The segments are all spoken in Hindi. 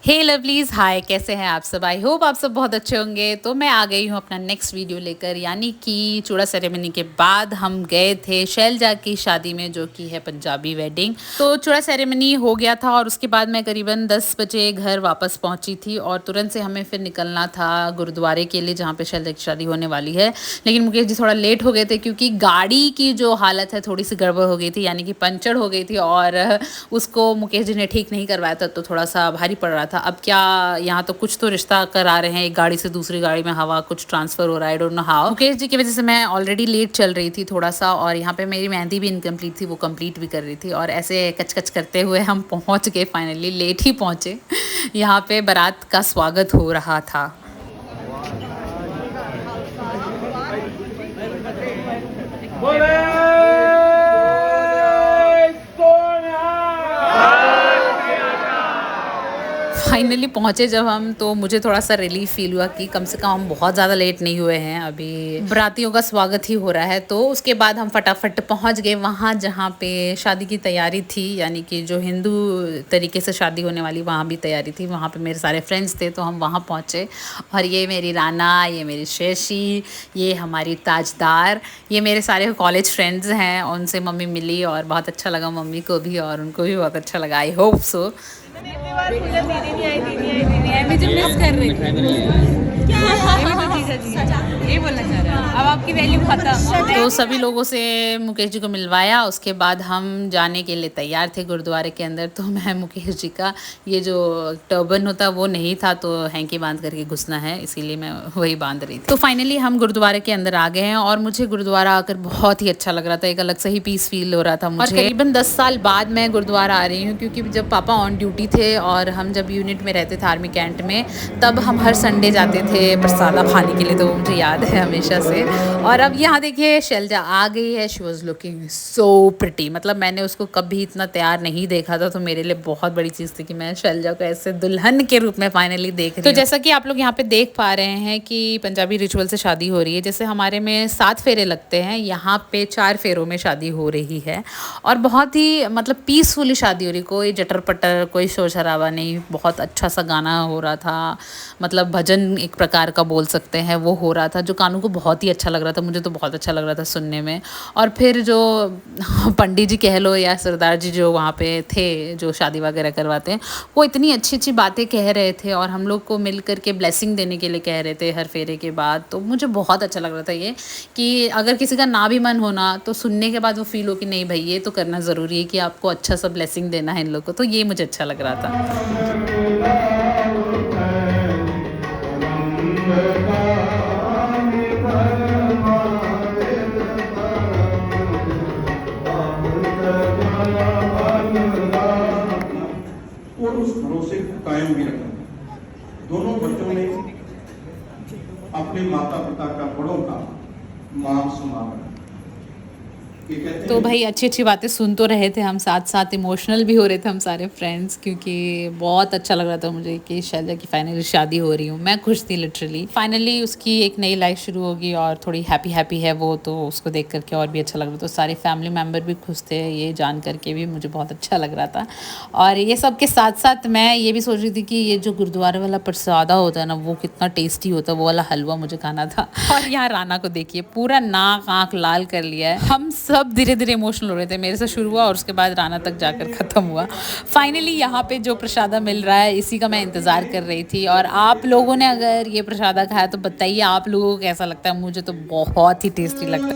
हे लवलीज, हाय, कैसे हैं आप सब। आई होप आप सब बहुत अच्छे होंगे। तो मैं आ गई हूँ अपना नेक्स्ट वीडियो लेकर, यानी कि चूड़ा सेरेमनी के बाद हम गए थे शैलजा की शादी में, जो कि है पंजाबी वेडिंग। तो चूड़ा सेरेमनी हो गया था और उसके बाद मैं करीबन 10 बजे घर वापस पहुंची थी और तुरंत से हमें फिर निकलना था गुरुद्वारे के लिए, जहाँ पे शैलजा की शादी होने वाली है। लेकिन मुकेश जी थोड़ा लेट हो गए थे क्योंकि गाड़ी की जो हालत है थोड़ी सी गड़बड़ हो गई थी, यानी कि पंचर हो गई थी और उसको मुकेश जी ने ठीक नहीं करवाया था, तो थोड़ा सा भारी पड़ रहा था। अब क्या, यहाँ तो कुछ तो रिश्ता करा रहे हैं, एक गाड़ी से दूसरी गाड़ी में हवा कुछ ट्रांसफर हो रहा है, I don't know how. Mukesh ji की वजह से मैं ऑलरेडी लेट चल रही थी थोड़ा सा, और यहाँ पे मेरी मेहंदी भी इनकम्प्लीट थी, वो कंप्लीट भी कर रही थी, और ऐसे कच कच करते हुए हम पहुँच गए, फाइनली लेट ही पहुँचे। यहाँ पे बारात का स्वागत हो रहा था। फाइनली पहुंचे जब हम, तो मुझे थोड़ा सा रिलीफ फील हुआ कि कम से कम हम बहुत ज़्यादा लेट नहीं हुए हैं। अभी बरातियों का स्वागत ही हो रहा है। तो उसके बाद हम फटाफट पहुंच गए वहाँ जहाँ पे शादी की तैयारी थी, यानी कि जो हिंदू तरीके से शादी होने वाली वहाँ भी तैयारी थी। वहाँ पे मेरे सारे फ्रेंड्स थे, तो हम वहाँ पहुँचे। और ये मेरी राना, ये मेरी शेशी, ये हमारी ताजदार, ये मेरे सारे कॉलेज फ्रेंड्स हैं। उनसे मम्मी मिली और बहुत अच्छा लगा मम्मी को भी, और उनको भी बहुत अच्छा लगा। I hope so. दीदी आई मुझे मिस कर रही थी। ये बोलना चाह रहा है, अब आपकी वैल्यू खत्म। तो सभी लोगों से मुकेश जी को मिलवाया, उसके बाद हम जाने के लिए तैयार थे गुरुद्वारे के अंदर। तो मैं मुकेश जी का ये जो टर्बन होता वो नहीं था, तो हैंकी बांध करके घुसना है, इसीलिए मैं वही बांध रही थी। तो फाइनली हम गुरुद्वारे के अंदर आ गए हैं और मुझे गुरुद्वारा आकर बहुत ही अच्छा लग रहा था, एक अलग से ही पीस फील हो रहा था मुझे। और करीबन 10 साल बाद मैं गुरुद्वारा आ रही हूँ, क्योंकि जब पापा ऑन ड्यूटी थे और हम जब यूनिट में रहते थे आर्मी कैंट में, तब हम हर संडे जाते थे प्रसादा खाने के लिए, तो मुझे याद है हमेशा से। और अब यहाँ देखिए शैलजा आ गई है। She was looking so pretty, मतलब मैंने उसको कभी इतना तैयार नहीं देखा था, तो मेरे लिए बहुत बड़ी चीज़ थी कि मैं शैलजा को ऐसे दुल्हन के रूप में फाइनली देख रही हूँ। तो जैसा कि आप लोग यहाँ पे देख पा रहे हैं कि पंजाबी रिचुअल से शादी हो रही है। जैसे हमारे में 7 फेरे लगते हैं, यहाँ पे 4 फेरों में शादी हो रही है, और बहुत ही मतलब पीसफुली शादी हो रही, कोई जटर पटर, कोई शोर शराबा नहीं। बहुत अच्छा सा गाना हो रहा था, मतलब भजन एक प्रकार का बोल सकते हैं, वो हो रहा था, जो कानों को बहुत ही अच्छा लग रहा था। मुझे तो बहुत अच्छा लग रहा था सुनने में। और फिर जो पंडित जी कह लो या सरदार जी जो वहाँ पे थे, जो शादी वगैरह करवाते हैं, वो इतनी अच्छी अच्छी बातें कह रहे थे और हम लोग को मिल करके ब्लेसिंग देने के लिए कह रहे थे हर फेरे के बाद। तो मुझे बहुत अच्छा लग रहा था ये, कि अगर किसी का ना भी मन होना, तो सुनने के बाद वो फील हो कि नहीं भाई, ये तो करना ज़रूरी है कि आपको अच्छा सा ब्लेसिंग देना है इन लोग को। तो ये मुझे अच्छा लग रहा था। और उस भरोसे को कायम भी रखना। दोनों बच्चों ने अपने माता पिता का, बड़ों का मान सम्मान रखा। तो भाई अच्छी अच्छी बातें सुन तो रहे थे हम, साथ साथ इमोशनल भी हो रहे थे हम सारे फ्रेंड्स, क्योंकि बहुत अच्छा लग रहा था मुझे कि शैलजा की फाइनली शादी हो रही हूँ। मैं खुश थी लिटरली। फाइनली उसकी एक नई लाइफ शुरू होगी और थोड़ी हैप्पी हैप्पी है वो, तो उसको देख करके और भी अच्छा लग रहा था। तो सारे फैमिली मेम्बर भी खुश थे, ये जान करके भी मुझे बहुत अच्छा लग रहा था। और ये सब के साथ साथ मैं ये भी सोच रही थी कि ये जो गुरुद्वारे वाला प्रसादा होता है ना, वो कितना टेस्टी होता है, वो वाला हलवा मुझे खाना था। और यहाँ राना को देखिए, पूरा नाक आँख लाल कर लिया है। हम सब धीरे धीरे इमोशनल हो रहे थे, मेरे से शुरू हुआ और उसके बाद राना तक जाकर ख़त्म हुआ। फाइनली यहाँ पे जो प्रसादा मिल रहा है, इसी का मैं इंतज़ार कर रही थी। और आप लोगों ने अगर ये प्रसादा खाया तो बताइए आप लोगों को कैसा लगता है। मुझे तो बहुत ही टेस्टी लगता है।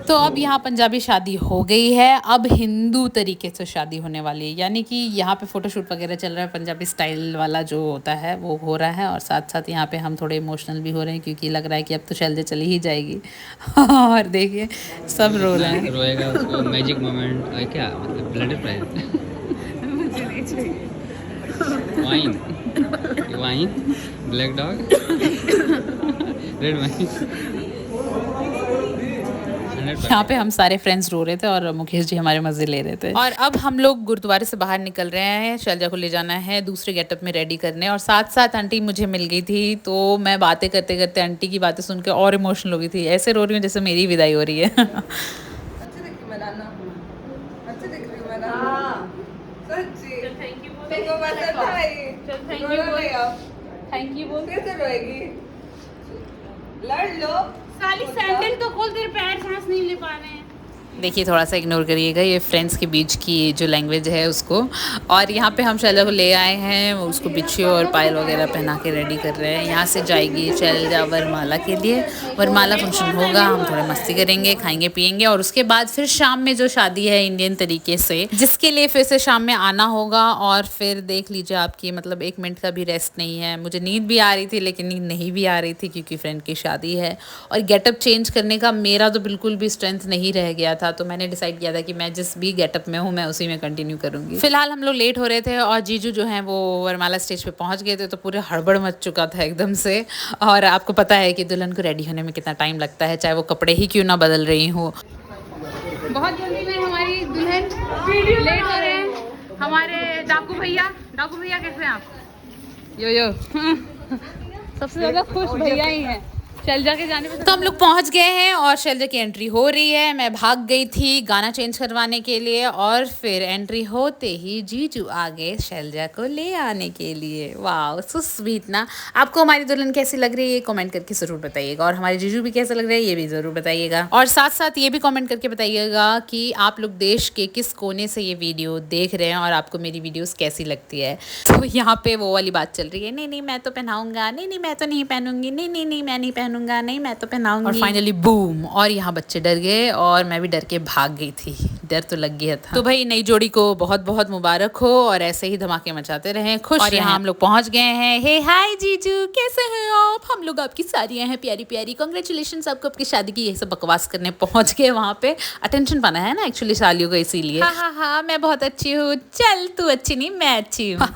तो अब यहाँ पंजाबी शादी हो गई है, अब हिंदू तरीके से शादी होने वाली है, यानी कि यहाँ पे फ़ोटोशूट वगैरह चल रहा है, पंजाबी स्टाइल वाला जो होता है वो हो रहा है। और साथ साथ यहाँ पे हम थोड़े इमोशनल भी हो रहे हैं, क्योंकि लग रहा है कि अब तो शैलजा चली ही जाएगी। और देखिए सब रो रहे हैं। रोएगा उसको मैजिक मोमेंट क्या मतलब ब्लड प्राइस मुझे नहीं चाहिए। Wine wine black dog red wine. यहाँ पे हम सारे फ्रेंड्स रो रहे थे और मुकेश जी हमारे मजे ले रहे थे। और अब हम लोग गुरुद्वारे से बाहर निकल रहे हैं, शैलजा को ले जाना है दूसरे गेटअप में रेडी करने। और साथ साथ आंटी मुझे मिल गई थी, तो मैं बातें करते करते आंटी की बातें सुन के और इमोशनल हो गई थी। ऐसे रो रही हूँ जैसे मेरी विदाई हो रही है। अच्छी। थैंक यू बोल। तेरे को पसंद था ये। चल थैंक रोना यू बोल। नहीं अब। थैंक यू बोल। कैसे रोएगी? लड़ लो। साली सैंडल तो खोल, तेरे पैर सांस नहीं ले पा रहे हैं। देखिए थोड़ा सा इग्नोर करिएगा, ये फ्रेंड्स के बीच की जो लैंग्वेज है उसको। और यहाँ पे हम शैलजा को ले आए हैं, उसको बिच्छू और पायल वगैरह पहना के रेडी कर रहे हैं। यहाँ से जाएगी शैलजा वरमाला के लिए। वरमाला फंक्शन होगा, हम थोड़े मस्ती करेंगे, खाएंगे पिएंगे, और उसके बाद फिर शाम में जो शादी है इंडियन तरीके से, जिसके लिए फिर से शाम में आना होगा। और फिर देख लीजिए आपकी मतलब 1 मिनट का भी रेस्ट नहीं है। मुझे नींद भी आ रही थी लेकिन नींद नहीं भी आ रही थी क्योंकि फ्रेंड की शादी है। और गेटअप चेंज करने का मेरा तो बिल्कुल भी स्ट्रेंथ नहीं रह गया था, तो मैंने डिसाइड किया था कि मैं जिस भी गेटअप में हूँ मैं उसी में कंटिन्यू करूँगी। फिलहाल हम लोग लेट हो रहे थे और जीजू जो हैं वो वरमाला स्टेज पे पहुँच गए थे, तो पूरे हड़बड़ मच चुका था एकदम से। और आपको पता है कि दुल्हन को रेडी होने में कितना टाइम लगता है, चाहे वो कपड़े ही क्यों ना बदल रही हो। बहुत जल्दी में हमारी दुल्हन लेट हो रहे हैं। हमारे डाकू भैया कैसे हैं आप? यो सबसे ज़्यादा खुश भैया ही हैं शैलजा के जाने में। तो हम लोग पहुंच गए हैं और शैलजा की एंट्री हो रही है। मैं भाग गई थी गाना चेंज करवाने के लिए, और फिर एंट्री होते ही जीजू आ गए शैलजा को ले आने के लिए। वाह सो स्वीट ना। आपको हमारी दुल्हन कैसी लग रही है ये कमेंट करके ज़रूर बताइएगा, और हमारे जीजू भी कैसे लग रहे हैं ये भी ज़रूर बताइएगा। और साथ साथ ये भी कमेंट करके बताइएगा कि आप लोग देश के किस कोने से ये वीडियो देख रहे हैं और आपको मेरी वीडियोज़ कैसी लगती है। तो यहाँ पे वो वाली बात चल रही है, नहीं मैं तो पहनाऊँगा, नहीं मैं तो नहीं पहनूंगी, नहीं मैं नहीं पहनूंगा, नहीं मैं तो पहनाऊंगी। और फाइनली बूम, और यहाँ बच्चे डर गए और मैं भी डर के भाग गई थी। डर तो लग गया था। तो भाई नई जोड़ी को बहुत बहुत मुबारक हो, और ऐसे ही धमाके मचाते रहें, खुश और यहाँ हम लोग पहुँच गए हैं। हे हाय जीजू, कैसे हैं आप? हम लोग आपकी सारियाँ हैं प्यारी प्यारी, कांग्रेचुलेशन आपको आपकी शादी की। यही सब बकवास करने पहुँच गए वहाँ पे। अटेंशन पाना है ना एक्चुअली सालियों को, इसीलिए। हाँ मैं बहुत अच्छी हूँ, चल तू अच्छी नहीं मैं अच्छी हूँ।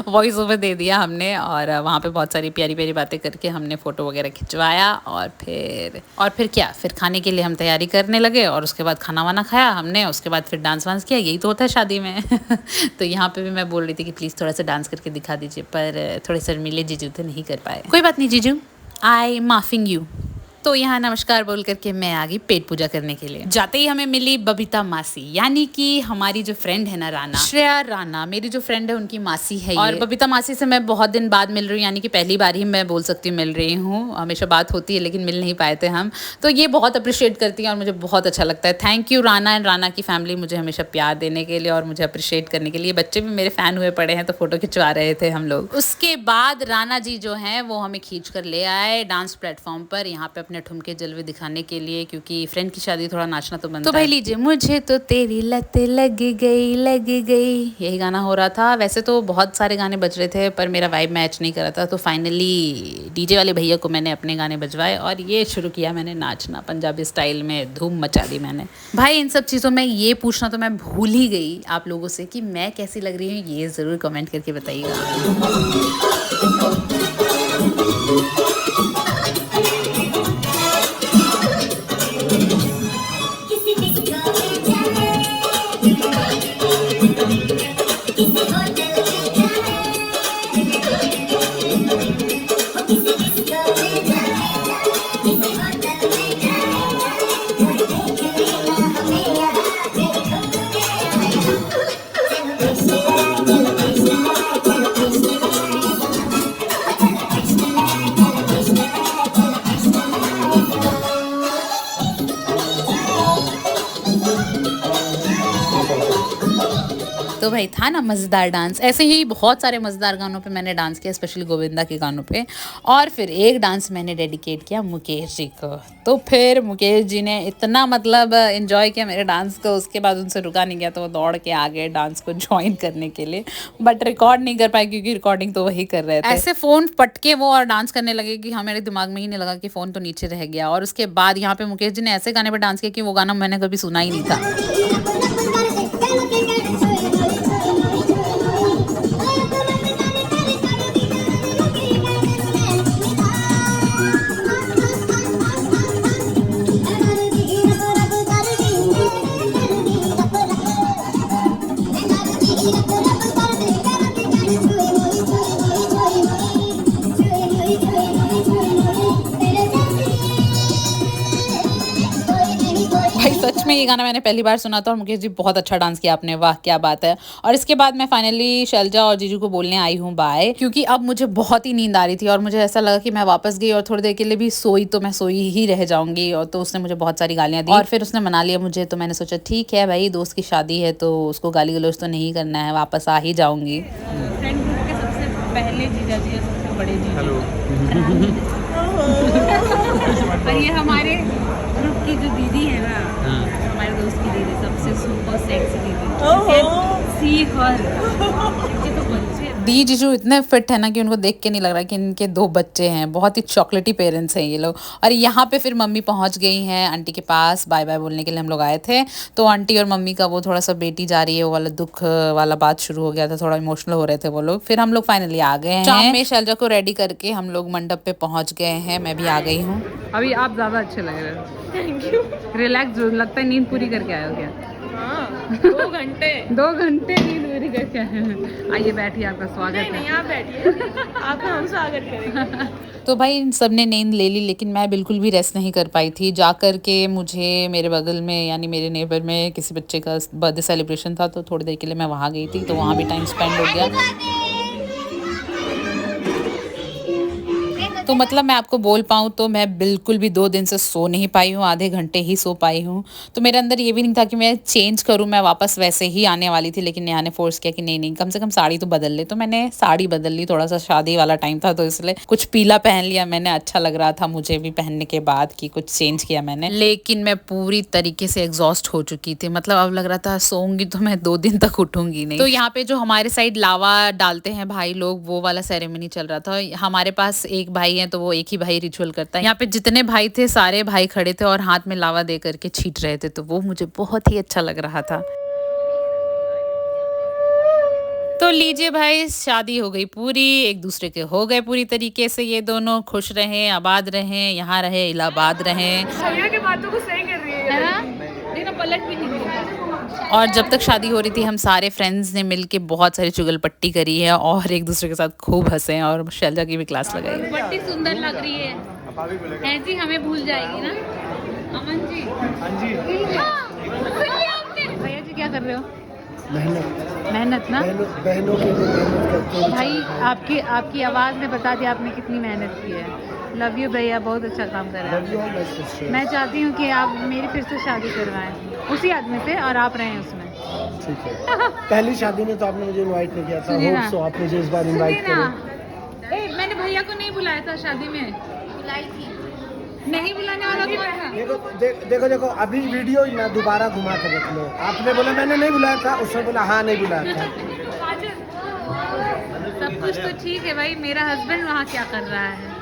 वॉइस ओवर दे दिया हमने, और वहाँ पे बहुत सारी प्यारी प्यारी बातें करके हमने फोटो वगैरह खिंचवाया। और फिर क्या, फिर खाने के लिए हम तैयारी करने लगे, और उसके बाद खाना वाना खाया हमने, उसके बाद फिर डांस वांस किया। यही तो होता है शादी में। तो यहाँ पे भी मैं बोल रही थी कि प्लीज़ थोड़ा सा डांस करके दिखा दीजिए, पर थोड़े शर्मीले जीजू थे, नहीं कर पाए। कोई बात नहीं जीजू, आई माफिंग यू। तो यहाँ नमस्कार बोल करके मैं आ गई पेट पूजा करने के लिए। जाते ही हमें मिली बबीता मासी, यानी कि हमारी जो फ्रेंड है ना राना, श्रेया राना मेरी जो फ्रेंड है उनकी मासी है। और बबीता मासी से मैं बहुत दिन बाद मिल रही हूँ, यानी कि पहली बार ही मैं बोल सकती हूँ मिल रही हूँ। हमेशा बात होती है लेकिन मिल नहीं पाए थे हम, तो ये बहुत अप्रिशिएट करती हैं और मुझे बहुत अच्छा लगता है। Thank you Rana and Rana की फैमिली मुझे हमेशा प्यार देने के लिए और मुझे अप्रिशिएट करने के लिए। बच्चे भी मेरे फ़ैन हुए पड़े हैं, तो फोटो खिंचवा रहे थे हम लोग। उसके बाद राना जी जो हैं वो हमें खींच कर ले आए डांस प्लेटफॉर्म पर, यहाँ पे अपने ठुमके जलवे दिखाने के लिए, क्योंकि फ्रेंड की शादी थोड़ा नाचना तो बनता है। तो भाई लीजिए, मुझे तो तेरी लत लग गई, यही गाना हो रहा था। वैसे तो बहुत सारे गाने बज रहे थे पर मेरा वाइब मैच नहीं कर रहा था, तो फाइनली डीजे वाले भैया को मैंने अपने गाने बजवाए और ये शुरू किया मैंने नाचना पंजाबी स्टाइल में, धूम मचा दी मैंने। भाई इन सब चीज़ों में ये पूछना तो मैं भूल ही गई आप लोगों से कि मैं कैसी लग रही हूँ, ये ज़रूर कमेंट करके बताइएगा। तो भाई था ना मज़ेदार डांस। ऐसे ही बहुत सारे मज़ेदार गानों पे मैंने डांस किया, स्पेशली गोविंदा के गानों पे। और फिर एक डांस मैंने डेडिकेट किया मुकेश जी को। तो फिर मुकेश जी ने इतना मतलब एंजॉय किया मेरे डांस को, उसके बाद उनसे रुका नहीं गया, तो वो दौड़ के आ गए डांस को ज्वाइन करने के लिए। बट रिकॉर्ड नहीं कर पाए क्योंकि रिकॉर्डिंग तो वही कर रहे थे। ऐसे फ़ोन पटके वो और डांस करने लगे कि हाँ, मेरे दिमाग में ही नहीं लगा कि फ़ोन तो नीचे रह गया। और उसके बाद यहाँ पे मुकेश जी ने ऐसे गाने पर डांस किया कि वो गाना मैंने कभी सुना ही नहीं था। में ये गाना मैंने पहली बार सुना था और मुकेश जी बहुत अच्छा डांस किया आपने, वाह क्या बात है। और इसके बाद मैं फाइनली शैलजा और जीजू को बोलने आई हूँ बाय, क्योंकि अब मुझे बहुत ही नींद आ रही थी और मुझे ऐसा लगा कि मैं वापस गई और थोड़ी देर के लिए भी सोई तो मैं सोई ही रह जाऊंगी। और तो उसने मुझे बहुत सारी गालियां दी और फिर उसने मना लिया मुझे, तो मैंने सोचा ठीक है भाई, दोस्त की शादी है तो उसको गाली गलौज तो नहीं करना है, वापस आ ही जाऊंगी। फ्रेंड ग्रुप के सबसे पहले जीजा जी और सबसे बड़े जीजा। हेलो। और ये हमारे ग्रुप की जो दीदी है ना, हमारे दोस्त की दीदी, सबसे सुपर सेक्सी दीदी। सी हर दी जीजू इतने फिट है ना कि उनको देख के नहीं लग रहा कि इनके 2 बच्चे हैं। बहुत ही चॉकलेटी पेरेंट्स हैं ये लोग। और यहाँ पे फिर मम्मी पहुँच गई हैं आंटी के पास, बाय बाय बोलने के लिए हम लोग आए थे। तो आंटी और मम्मी का वो थोड़ा सा बेटी जा रही है वो वाला दुख वाला बात शुरू हो गया था, थोड़ा इमोशनल हो रहे थे वो लोग। फिर हम लोग फाइनली आ गए हैं। शाम में शैलजा को रेडी करके हम लोग मंडप पे पहुँच गए हैं, मैं भी आ गई हूँ। अभी आप ज़्यादा अच्छे लग रहे हो। Thank you. रिलैक्स, लगता है नींद पूरी करके आए हो क्या? 2 घंटे 2 घंटे नींद पूरी करके आए हैं। आइए बैठिए, आपका स्वागत है। नहीं आप बैठिए, आपका हम स्वागत करेंगे। तो भाई इन सब ने नींद ले ली, लेकिन मैं बिल्कुल भी रेस्ट नहीं कर पाई थी। जा कर के मुझे मेरे बगल में यानी मेरे नेबर में किसी बच्चे का बर्थडे सेलिब्रेशन था, तो थोड़ी देर के लिए मैं वहाँ गई थी, तो वहाँ भी टाइम स्पेंड हो गया। तो मतलब मैं आपको बोल पाऊँ तो मैं बिल्कुल भी 2 दिन से सो नहीं पाई हूँ, आधे घंटे ही सो पाई हूँ। तो मेरे अंदर ये भी नहीं था कि मैं चेंज करूँ, मैं वापस वैसे ही आने वाली थी, लेकिन नेहा ने फोर्स किया कि नहीं नहीं कम से कम साड़ी तो बदल ले। तो मैंने साड़ी बदल ली, थोड़ा सा शादी वाला टाइम था तो इसलिए कुछ पीला पहन लिया मैंने, अच्छा लग रहा था मुझे भी पहनने के बाद कि कुछ चेंज किया मैंने। लेकिन मैं पूरी तरीके से एग्जॉस्ट हो चुकी थी, मतलब अब लग रहा था सोऊंगी तो मैं 2 दिन तक उठूंगी नहीं। तो यहाँ पे जो हमारे साइड लावा डालते हैं भाई लोग, वो वाला सेरेमनी चल रहा था। हमारे पास एक भाई है तो वो एक ही भाई रिचुअल करता है। यहाँ पे जितने भाई थे सारे भाई खड़े थे और हाथ में लावा दे करके छीट रहे थे, तो वो मुझे बहुत ही अच्छा लग रहा था। तो लीजिए भाई, शादी हो गई पूरी, एक दूसरे के हो गए पूरी तरीके से। ये दोनों खुश रहें, आबाद रहें, यहाँ रहे, इलाहाबाद रहें। भैया की बातों को सही कर रही है ना? देखो पलट भी नहीं दिया। और जब तक शादी हो रही थी हम सारे फ्रेंड्स ने मिलके बहुत सारी चुगलपट्टी करी है और एक दूसरे के साथ खूब हंसे और शैलजा की भी क्लास लगाई। बड़ी सुंदर लग रही है जी, हमें भूल जाएगी ना अमन जी। हाँ जी। भैया जी क्या कर रहे हो? मेहनत ना, बहनों के लिए मेहनत करते हैं भाई। आपकी आवाज़ ने बता दिया आपने कितनी मेहनत की है। लव यू भैया, बहुत अच्छा काम कर रहे हैं। मैं चाहती हूँ कि आप मेरी फिर से शादी करवाएं उसी आदमी से और आप रहें उसमें। ठीक है। पहली शादी में तो आपने मुझे इनवाइट नहीं किया था, होप सो आप मुझे इस बार इनवाइट करें। मैंने भैया को नहीं बुलाया था शादी में, बुलाई थी। नहीं बुलाने वाला कौन था? देखो अभी वीडियो ना दोबारा घुमा कर रख लो। आपने बोला मैंने नहीं बुलाया था, उसने बोला हाँ नहीं बुलाया था। सब कुछ तो ठीक है भाई, मेरा हस्बैंड वहाँ क्या कर रहा है?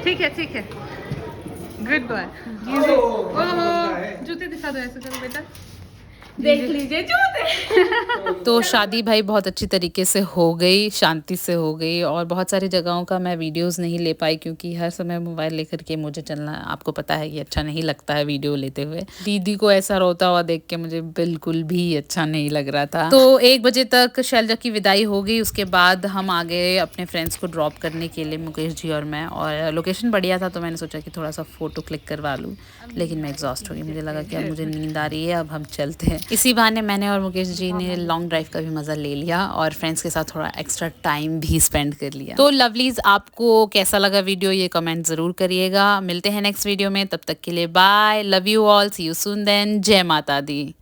ठीक है गुड बॉय। जूते दिखा दो, ऐसे करो बेटा, देख लीजिए जूते। तो शादी भाई बहुत अच्छी तरीके से हो गई, शांति से हो गई। और बहुत सारी जगहों का मैं वीडियोस नहीं ले पाई क्योंकि हर समय मोबाइल लेकर के मुझे चलना, आपको पता है कि अच्छा नहीं लगता है वीडियो लेते हुए। दीदी को ऐसा रोता हुआ देख के मुझे बिल्कुल भी अच्छा नहीं लग रहा था। तो 1 बजे तक शैलजा की विदाई हो गई। उसके बाद हम आ गए अपने फ्रेंड्स को ड्रॉप करने के लिए, मुकेश जी और मैं। और लोकेशन बढ़िया था तो मैंने सोचा कि थोड़ा सा फोटो क्लिक करवा लूँ, लेकिन मैं एग्जॉस्ट हो गई। मुझे लगा कि अब मुझे नींद आ रही है, अब हम चलते हैं। इसी बहाने मैंने और मुकेश जी ने लॉन्ग ड्राइव का भी मज़ा ले लिया और फ्रेंड्स के साथ थोड़ा एक्स्ट्रा टाइम भी स्पेंड कर लिया। तो लवलीज, आपको कैसा लगा वीडियो ये कमेंट ज़रूर करिएगा। मिलते हैं नेक्स्ट वीडियो में, तब तक के लिए bye, love you all, see you soon then, जय माता दी।